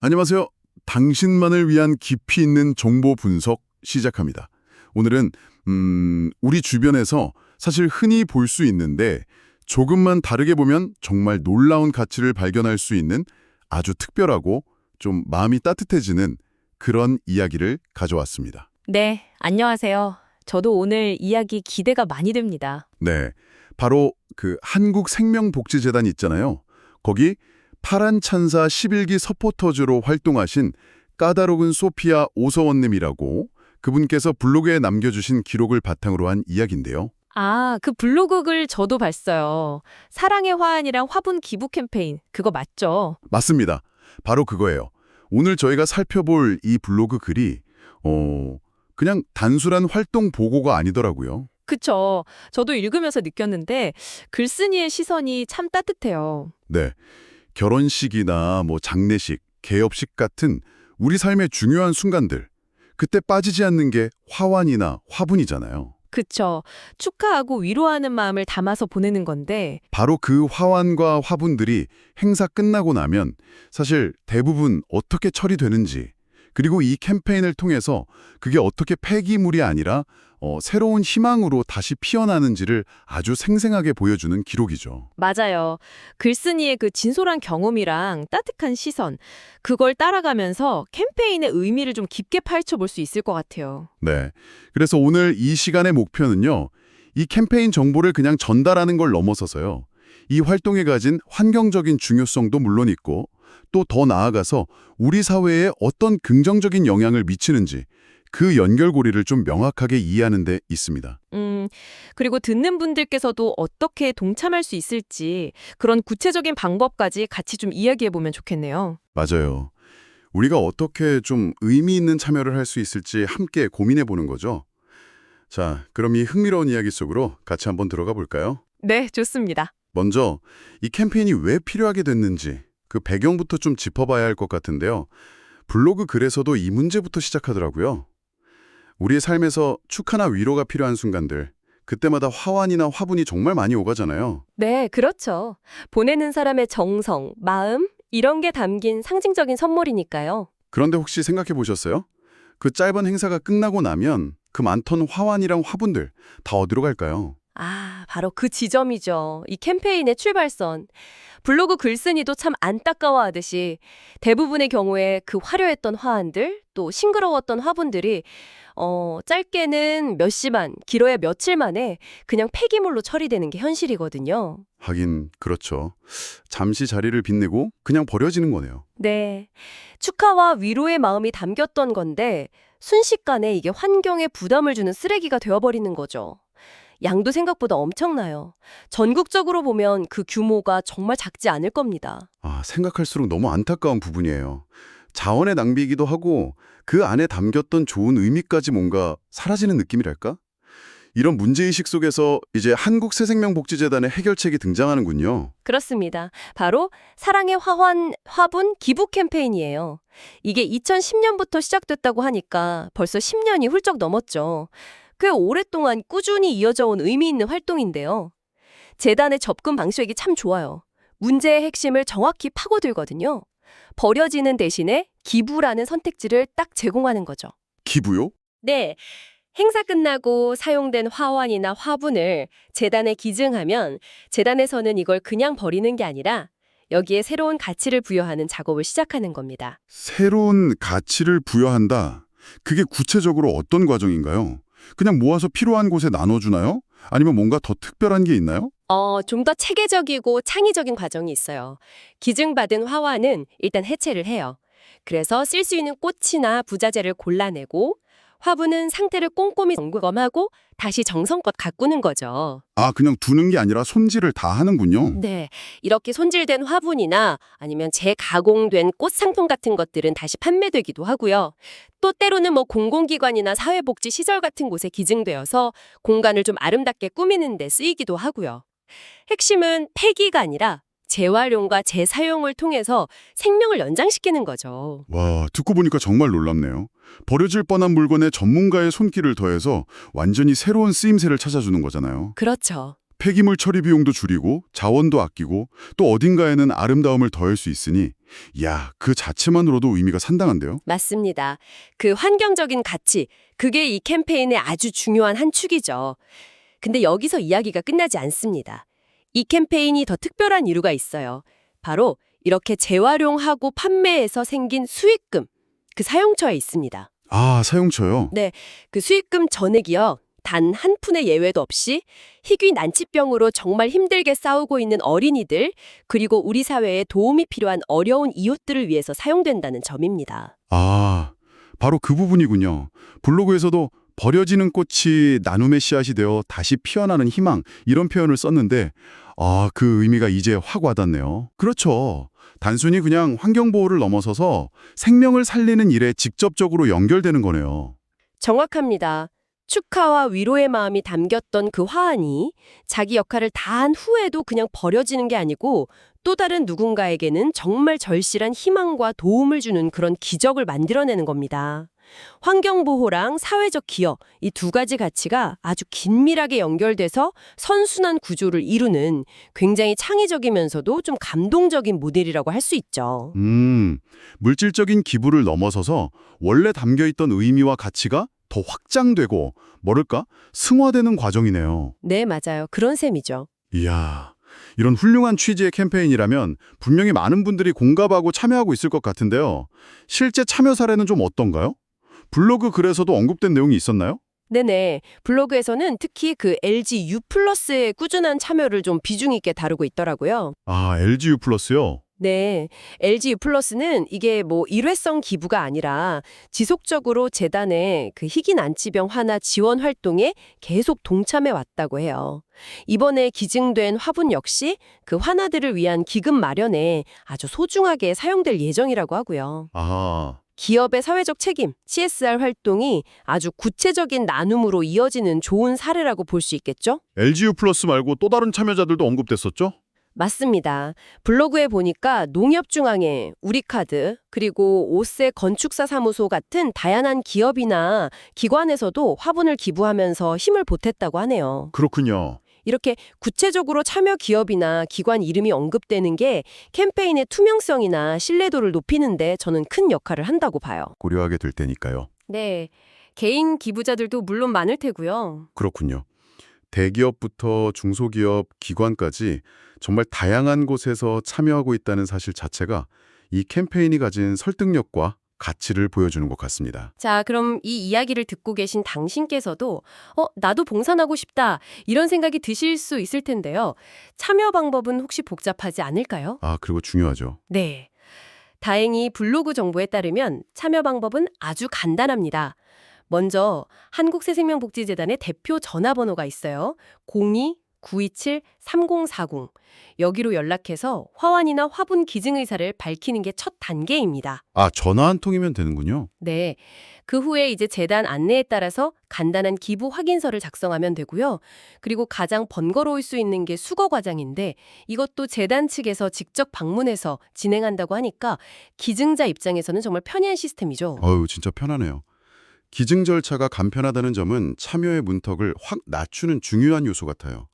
안녕하세요. 당신만을 위한 깊이 있는 정보 분석 시작합니다. 오늘은 우리 주변에서 사실 흔히 볼 수 있는데 조금만 다르게 보면 정말 놀라운 가치를 발견할 수 있는 아주 특별하고 좀 마음이 따뜻해지는 그런 이야기를 가져왔습니다. 네, 안녕하세요. 저도 오늘 이야기 기대가 많이 됩니다. 네, 바로 그 한국생명복지재단 있잖아요. 거기 파란 찬사 11기 서포터즈로 활동하신 까다로운 소피아 오서원님이라고 그분께서 블로그에 남겨주신 기록을 바탕으로 한 이야기인데요. 아, 그 블로그 글 저도 봤어요. 사랑의 화환이랑 화분 기부 캠페인, 그거 맞죠? 맞습니다. 바로 그거예요. 오늘 저희가 살펴볼 이 블로그 글이 그냥 단순한 활동 보고가 아니더라고요. 그쵸. 저도 읽으면서 느꼈는데 글쓴이의 시선이 참 따뜻해요. 네, 결혼식이나 장례식, 개업식 같은 우리 삶의 중요한 순간들, 그때 빠지지 않는 게 화환이나 화분이잖아요. 그쵸. 축하하고 위로하는 마음을 담아서 보내는 건데 바로 그 화환과 화분들이 행사 끝나고 나면 사실 대부분 어떻게 처리되는지, 그리고 이 캠페인을 통해서 그게 어떻게 폐기물이 아니라 새로운 희망으로 다시 피어나는지를 아주 생생하게 보여주는 기록이죠. 맞아요. 글쓴이의 그 진솔한 경험이랑 따뜻한 시선, 그걸 따라가면서 캠페인의 의미를 좀 깊게 파헤쳐 볼 수 있을 것 같아요. 네. 그래서 오늘 이 시간의 목표는요, 이 캠페인 정보를 그냥 전달하는 걸 넘어서서요, 이 활동에 가진 환경적인 중요성도 물론 있고, 또 더 나아가서 우리 사회에 어떤 긍정적인 영향을 미치는지 그 연결고리를 좀 명확하게 이해하는 데 있습니다. 그리고 듣는 분들께서도 어떻게 동참할 수 있을지 그런 구체적인 방법까지 같이 좀 이야기해 보면 좋겠네요. 맞아요. 우리가 어떻게 좀 의미 있는 참여를 할 수 있을지 함께 고민해 보는 거죠. 자, 그럼 이 흥미로운 이야기 속으로 같이 한번 들어가 볼까요? 네, 좋습니다. 먼저 이 캠페인이 왜 필요하게 됐는지 그 배경부터 좀 짚어봐야 할 것 같은데요. 블로그 글에서도 이 문제부터 시작하더라고요. 우리의 삶에서 축하나 위로가 필요한 순간들, 그때마다 화환이나 화분이 정말 많이 오가잖아요. 네, 그렇죠. 보내는 사람의 정성, 마음, 이런 게 담긴 상징적인 선물이니까요. 그런데 혹시 생각해 보셨어요? 그 짧은 행사가 끝나고 나면 그 많던 화환이랑 화분들 다 어디로 갈까요? 아, 바로 그 지점이죠. 이 캠페인의 출발선. 블로그 글쓴이도 참 안타까워하듯이 대부분의 경우에 그 화려했던 화환들, 또 싱그러웠던 화분들이 짧게는 몇 시간, 길어야 며칠 만에 그냥 폐기물로 처리되는 게 현실이거든요. 하긴 그렇죠. 잠시 자리를 빛내고 그냥 버려지는 거네요. 네. 축하와 위로의 마음이 담겼던 건데 순식간에 이게 환경에 부담을 주는 쓰레기가 되어버리는 거죠. 양도 생각보다 엄청나요. 전국적으로 보면 그 규모가 정말 작지 않을 겁니다. 아, 생각할수록 너무 안타까운 부분이에요. 자원의 낭비이기도 하고 그 안에 담겼던 좋은 의미까지 뭔가 사라지는 느낌이랄까? 이런 문제의식 속에서 이제 한국새생명복지재단의 해결책이 등장하는군요. 그렇습니다. 바로 사랑의 화환, 화분 기부 캠페인이에요. 이게 2010년부터 시작됐다고 하니까 벌써 10년이 훌쩍 넘었죠. 꽤 오랫동안 꾸준히 이어져 온 의미 있는 활동인데요. 재단의 접근 방식이 참 좋아요. 문제의 핵심을 정확히 파고들거든요. 버려지는 대신에 기부라는 선택지를 딱 제공하는 거죠. 기부요? 네. 행사 끝나고 사용된 화환이나 화분을 재단에 기증하면 재단에서는 이걸 그냥 버리는 게 아니라 여기에 새로운 가치를 부여하는 작업을 시작하는 겁니다. 새로운 가치를 부여한다. 그게 구체적으로 어떤 과정인가요? 그냥 모아서 필요한 곳에 나눠주나요? 아니면 뭔가 더 특별한 게 있나요? 좀 더 체계적이고 창의적인 과정이 있어요. 기증받은 화환은 일단 해체를 해요. 그래서 쓸 수 있는 꽃이나 부자재를 골라내고 화분은 상태를 꼼꼼히 점검하고 다시 정성껏 가꾸는 거죠. 아, 그냥 두는 게 아니라 손질을 다 하는군요. 네, 이렇게 손질된 화분이나 아니면 재가공된 꽃 상품 같은 것들은 다시 판매되기도 하고요. 또 때로는 공공기관이나 사회복지 시설 같은 곳에 기증되어서 공간을 좀 아름답게 꾸미는 데 쓰이기도 하고요. 핵심은 폐기가 아니라 재활용과 재사용을 통해서 생명을 연장시키는 거죠. 와, 듣고 보니까 정말 놀랍네요. 버려질 뻔한 물건에 전문가의 손길을 더해서 완전히 새로운 쓰임새를 찾아주는 거잖아요. 그렇죠. 폐기물 처리 비용도 줄이고 자원도 아끼고 또 어딘가에는 아름다움을 더할 수 있으니 야, 그 자체만으로도 의미가 상당한데요. 맞습니다. 그 환경적인 가치, 그게 이 캠페인의 아주 중요한 한 축이죠. 근데 여기서 이야기가 끝나지 않습니다. 이 캠페인이 더 특별한 이유가 있어요. 바로 이렇게 재활용하고 판매해서 생긴 수익금, 그 사용처에 있습니다. 아, 사용처요? 네, 그 수익금 전액이요. 단 한 푼의 예외도 없이 희귀 난치병으로 정말 힘들게 싸우고 있는 어린이들, 그리고 우리 사회에 도움이 필요한 어려운 이웃들을 위해서 사용된다는 점입니다. 아, 바로 그 부분이군요. 블로그에서도 버려지는 꽃이 나눔의 씨앗이 되어 다시 피어나는 희망 이런 표현을 썼는데 아, 그 의미가 이제 확 와닿네요. 그렇죠. 단순히 그냥 환경보호를 넘어서서 생명을 살리는 일에 직접적으로 연결되는 거네요. 정확합니다. 축하와 위로의 마음이 담겼던 그 화환이 자기 역할을 다 한 후에도 그냥 버려지는 게 아니고 또 다른 누군가에게는 정말 절실한 희망과 도움을 주는 그런 기적을 만들어내는 겁니다. 환경보호랑 사회적 기여, 이 두 가지 가치가 아주 긴밀하게 연결돼서 선순환 구조를 이루는 굉장히 창의적이면서도 좀 감동적인 모델이라고 할 수 있죠. 물질적인 기부를 넘어서서 원래 담겨있던 의미와 가치가 더 확장되고 뭐랄까 승화되는 과정이네요. 네, 맞아요. 그런 셈이죠. 이야, 이런 훌륭한 취지의 캠페인이라면 분명히 많은 분들이 공감하고 참여하고 있을 것 같은데요. 실제 참여 사례는 좀 어떤가요? 블로그 글에서도 언급된 내용이 있었나요? 네네. 블로그에서는 특히 그 LG U+의 꾸준한 참여를 좀 비중 있게 다루고 있더라고요. 아, LG U+요? 네. LG U+는 이게 뭐 일회성 기부가 아니라 지속적으로 재단의 그 희귀 난치병 환아 지원 활동에 계속 동참해 왔다고 해요. 이번에 기증된 화분 역시 그 환아들을 위한 기금 마련에 아주 소중하게 사용될 예정이라고 하고요. 아, 기업의 사회적 책임, CSR 활동이 아주 구체적인 나눔으로 이어지는 좋은 사례라고 볼 수 있겠죠? LG U+ 말고 또 다른 참여자들도 언급됐었죠? 맞습니다. 블로그에 보니까 농협중앙회, 우리카드, 그리고 오세 건축사 사무소 같은 다양한 기업이나 기관에서도 화분을 기부하면서 힘을 보탰다고 하네요. 그렇군요. 이렇게 구체적으로 참여 기업이나 기관 이름이 언급되는 게 캠페인의 투명성이나 신뢰도를 높이는데 저는 큰 역할을 한다고 봐요. 고려하게 될 테니까요. 네. 개인 기부자들도 물론 많을 테고요. 그렇군요. 대기업부터 중소기업, 기관까지 정말 다양한 곳에서 참여하고 있다는 사실 자체가 이 캠페인이 가진 설득력과 가치를 보여주는 것 같습니다. 자, 그럼 이 이야기를 듣고 계신 당신께서도 나도 봉사하고 싶다 이런 생각이 드실 수 있을 텐데요. 참여 방법은 혹시 복잡하지 않을까요? 아, 그리고 중요하죠. 네. 다행히 블로그 정보에 따르면 참여 방법은 아주 간단합니다. 먼저 한국새생명복지재단의 대표 전화번호가 있어요. 02-927-3040. 여기로 연락해서 화환이나 화분 기증 의사를 밝히는 게 첫 단계입니다. 아, 전화 한 통이면 되는군요. 네. 그 후에 이제 재단 안내에 따라서 간단한 기부 확인서를 작성하면 되고요. 그리고 가장 번거로울 수 있는 게 수거 과정인데 이것도 재단 측에서 직접 방문해서 진행한다고 하니까 기증자 입장에서는 정말 편리한 시스템이죠. 어유, 진짜 편하네요. 기증 절차가 간편하다는 점은 참여의 문턱을 확 낮추는 중요한 요소 같아요.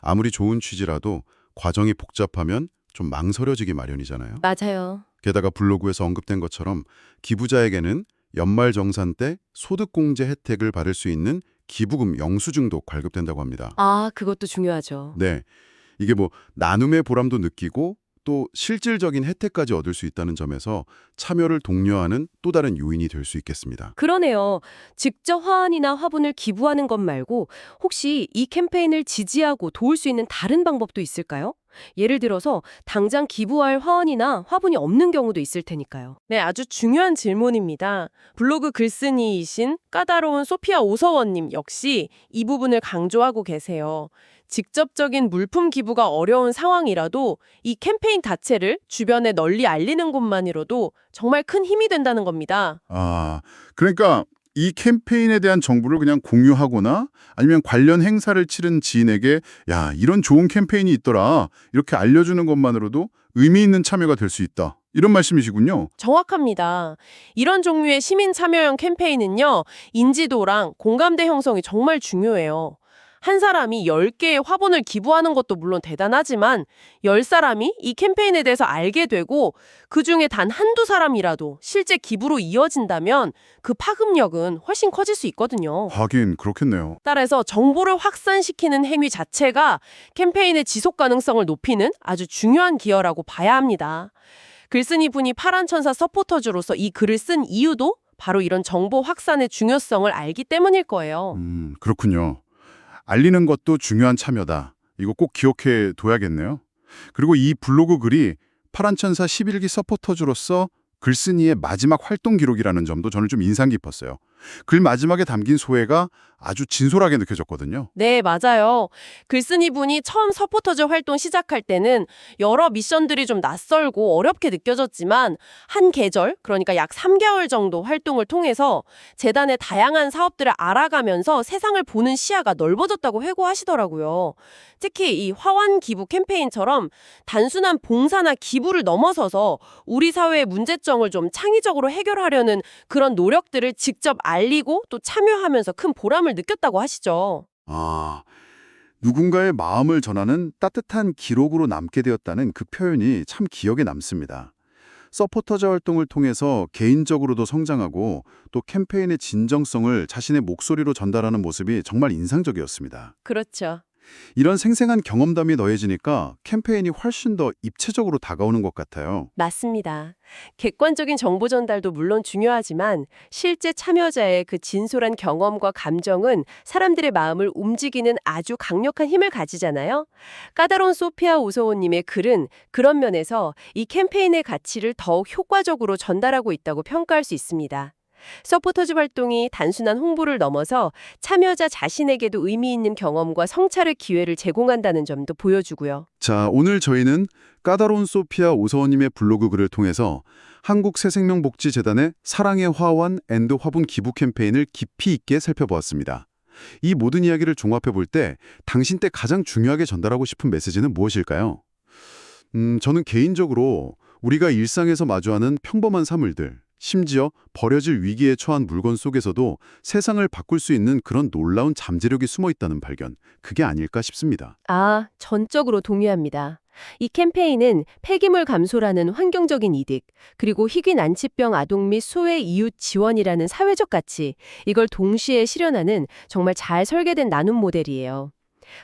아무리 좋은 취지라도 과정이 복잡하면 좀 망설여지기 마련이잖아요. 맞아요. 게다가 블로그에서 언급된 것처럼 기부자에게는 연말정산 때 소득공제 혜택을 받을 수 있는 기부금 영수증도 발급된다고 합니다. 아, 그것도 중요하죠. 네, 이게 뭐 나눔의 보람도 느끼고 또 실질적인 혜택까지 얻을 수 있다는 점에서 참여를 독려하는 또 다른 요인이 될 수 있겠습니다. 그러네요. 직접 화환이나 화분을 기부하는 것 말고 혹시 이 캠페인을 지지하고 도울 수 있는 다른 방법도 있을까요? 예를 들어서 당장 기부할 화환이나 화분이 없는 경우도 있을 테니까요. 네, 아주 중요한 질문입니다. 블로그 글쓴이이신 까다로운 소피아 오서원님 역시 이 부분을 강조하고 계세요. 직접적인 물품 기부가 어려운 상황이라도 이 캠페인 자체를 주변에 널리 알리는 것만으로도 정말 큰 힘이 된다는 겁니다. 아, 그러니까 이 캠페인에 대한 정보를 그냥 공유하거나 아니면 관련 행사를 치른 지인에게 야, 이런 좋은 캠페인이 있더라 이렇게 알려주는 것만으로도 의미 있는 참여가 될 수 있다. 이런 말씀이시군요. 정확합니다. 이런 종류의 시민 참여형 캠페인은요, 인지도랑 공감대 형성이 정말 중요해요. 한 사람이 10개의 화분을 기부하는 것도 물론 대단하지만 10사람이 이 캠페인에 대해서 알게 되고 그중에 단 한두 사람이라도 실제 기부로 이어진다면 그 파급력은 훨씬 커질 수 있거든요. 하긴 그렇겠네요. 따라서 정보를 확산시키는 행위 자체가 캠페인의 지속 가능성을 높이는 아주 중요한 기여라고 봐야 합니다. 글쓴이 분이 파란 천사 서포터즈로서 이 글을 쓴 이유도 바로 이런 정보 확산의 중요성을 알기 때문일 거예요. 그렇군요. 알리는 것도 중요한 참여다. 이거 꼭 기억해 둬야겠네요. 그리고 이 블로그 글이 파란천사 11기 서포터즈로서 글쓴이의 마지막 활동 기록이라는 점도 저는 좀 인상 깊었어요. 글 마지막에 담긴 소회가 아주 진솔하게 느껴졌거든요. 네, 맞아요. 글쓴이 분이 처음 서포터즈 활동 시작할 때는 여러 미션들이 좀 낯설고 어렵게 느껴졌지만 한 계절, 그러니까 약 3개월 정도 활동을 통해서 재단의 다양한 사업들을 알아가면서 세상을 보는 시야가 넓어졌다고 회고하시더라고요. 특히 이 화환 기부 캠페인처럼 단순한 봉사나 기부를 넘어서서 우리 사회의 문제점을 좀 창의적으로 해결하려는 그런 노력들을 직접 알리고 또 참여하면서 큰 보람을 느꼈다고 하시죠. 아, 누군가의 마음을 전하는 따뜻한 기록으로 남게 되었다는 그 표현이 참 기억에 남습니다. 서포터즈 활동을 통해서 개인적으로도 성장하고 또 캠페인의 진정성을 자신의 목소리로 전달하는 모습이 정말 인상적이었습니다. 그렇죠. 이런 생생한 경험담이 더해지니까 캠페인이 훨씬 더 입체적으로 다가오는 것 같아요. 맞습니다. 객관적인 정보 전달도 물론 중요하지만 실제 참여자의 그 진솔한 경험과 감정은 사람들의 마음을 움직이는 아주 강력한 힘을 가지잖아요. 까다로운 소피아 오소호님의 글은 그런 면에서 이 캠페인의 가치를 더욱 효과적으로 전달하고 있다고 평가할 수 있습니다. 서포터즈 활동이 단순한 홍보를 넘어서 참여자 자신에게도 의미 있는 경험과 성찰의 기회를 제공한다는 점도 보여주고요. 자, 오늘 저희는 까다로운 소피아 오서원님의 블로그 글을 통해서 한국새생명복지재단의 사랑의 화환 앤드 화분 기부 캠페인을 깊이 있게 살펴보았습니다. 이 모든 이야기를 종합해 볼 때 당신 때 가장 중요하게 전달하고 싶은 메시지는 무엇일까요? 저는 개인적으로 우리가 일상에서 마주하는 평범한 사물들, 심지어 버려질 위기에 처한 물건 속에서도 세상을 바꿀 수 있는 그런 놀라운 잠재력이 숨어 있다는 발견, 그게 아닐까 싶습니다. 전적으로 동의합니다. 이 캠페인은 폐기물 감소라는 환경적인 이득, 그리고 희귀 난치병 아동 및 소외 이웃 지원이라는 사회적 가치, 이걸 동시에 실현하는 정말 잘 설계된 나눔 모델이에요.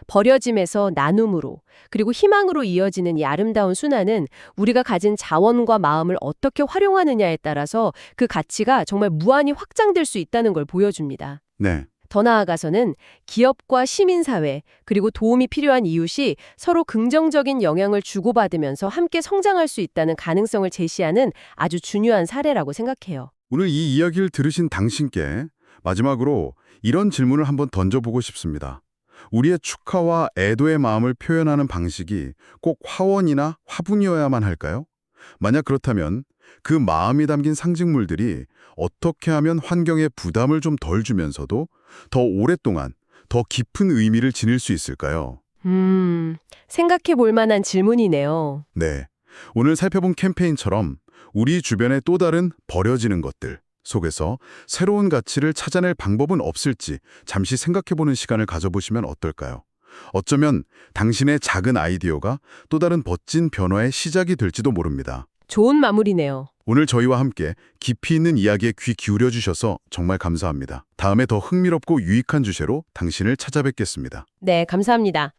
버려짐에서 나눔으로, 그리고 희망으로 이어지는 이 아름다운 순환은 우리가 가진 자원과 마음을 어떻게 활용하느냐에 따라서 그 가치가 정말 무한히 확장될 수 있다는 걸 보여줍니다. 네. 더 나아가서는 기업과 시민사회, 그리고 도움이 필요한 이웃이 서로 긍정적인 영향을 주고받으면서 함께 성장할 수 있다는 가능성을 제시하는 아주 중요한 사례라고 생각해요. 오늘 이 이야기를 들으신 당신께 마지막으로 이런 질문을 한번 던져보고 싶습니다. 우리의 축하와 애도의 마음을 표현하는 방식이 꼭 화원이나 화분이어야만 할까요? 만약 그렇다면 그 마음이 담긴 상징물들이 어떻게 하면 환경에 부담을 좀 덜 주면서도 더 오랫동안 더 깊은 의미를 지닐 수 있을까요? 생각해 볼 만한 질문이네요. 네, 오늘 살펴본 캠페인처럼 우리 주변의 또 다른 버려지는 것들 속에서 새로운 가치를 찾아낼 방법은 없을지 잠시 생각해보는 시간을 가져보시면 어떨까요? 어쩌면 당신의 작은 아이디어가 또 다른 멋진 변화의 시작이 될지도 모릅니다. 좋은 마무리네요. 오늘 저희와 함께 깊이 있는 이야기에 귀 기울여 주셔서 정말 감사합니다. 다음에 더 흥미롭고 유익한 주제로 당신을 찾아뵙겠습니다. 네, 감사합니다.